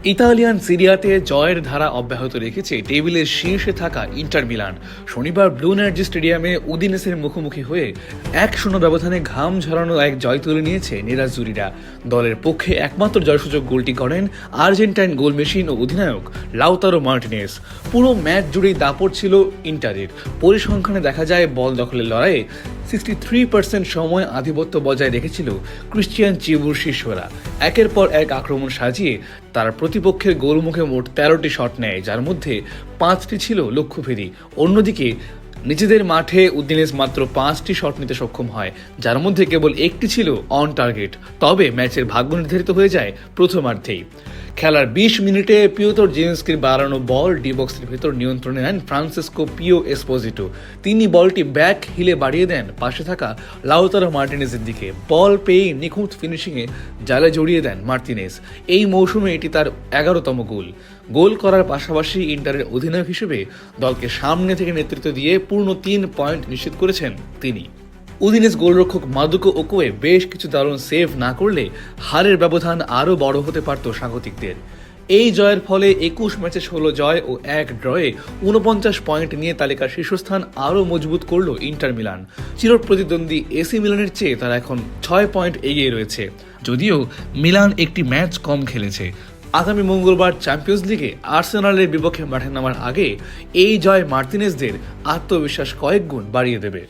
Italian সিরিয়াতে জয়ের ধারা অব্যাহত রেখেছে টেবিলের শীর্ষে থাকা ইন্টার মিলান। শনিবার ব্লু এনার্জি স্টেডিয়ামে উদিনেসের মুখোমুখি হয়ে 1-0 ব্যবধানে ঘাম ঝরানো এক জয় তুলে নিয়েছে নেরাজ্জুরিরা। দলের পক্ষে একমাত্র জয়সূচক গোলটি করেন আর্জেন্টাইন গোল মেশিন ও অধিনায়ক লাউতারো মার্টিনেজ। পুরো ম্যাচ জুড়েই দাপট ছিল ইন্টারের। পরিসংখ্যানে দেখা যায় বল দখলের লড়াইয়ে 63% সময় আধিপত্য বজায় রেখেছিল ক্রিশ্চিয়ান চিবুর শিষ্যরা। একের পর এক আক্রমণ সাজিয়ে তারা প্রতিপক্ষের গোলমুখে মোট 13টি শট নেয়, যার মধ্যে 5টি ছিল লক্ষ্যভেদী। অন্যদিকে নিজেদের মাঠে উদিনেস মাত্র 5টি শট নিতে সক্ষম হয়, যার মধ্যে কেবল একটি ছিল অন টার্গেট। তবে ম্যাচের ভাগ্য নির্ধারিত হয়ে যায় প্রথমার্ধেই। খেলার 20 মিনিটে পিওতর জেলেনস্কির বাড়ানো বল ডি বক্সের ভেতর নিয়ন্ত্রণে নেন ফ্রান্সিসকো পিও এসপোজিটো। তিনি বলটি ব্যাক হিলে বাড়িয়ে দেন পাশে থাকা লাউতারো মার্টিনেজের দিকে। বল পেয়ে নিখুঁত ফিনিশিংয়ে জালে জড়িয়ে দেন মার্টিনেজ। এই মৌসুমে এটি তার 11তম গোল করার পাশাপাশি ইন্টারের অধিনায়ক হিসেবে দলকে সামনে থেকে নেতৃত্ব দিয়ে পূর্ণ 3 পয়েন্ট নিশ্চিত করেছেন তিনি। উদিনেস গোলরক্ষক মাদুকো ওকোয়ে বেশ কিছু দারুণ সেভ না করলে হারের ব্যবধান আরও বড় হতে পারত স্বাগতিকদের। এই জয়ের ফলে 21 ম্যাচে 16 জয় ও 1 ড্রয়ে 49 পয়েন্ট নিয়ে তালিকার শীর্ষস্থান আরও মজবুত করল ইন্টার মিলান। চিরপ্রতিদ্বন্দ্বী এসি মিলানের চেয়ে তারা এখন 6 পয়েন্ট এগিয়ে রয়েছে, যদিও মিলান একটি ম্যাচ কম খেলেছে। আগামী মঙ্গলবার চ্যাম্পিয়ন্স লিগে আর্সেনালের বিপক্ষে মাঠে নামার আগে এই জয় মার্টিনেজদের আত্মবিশ্বাস কয়েক গুণ বাড়িয়ে দেবে।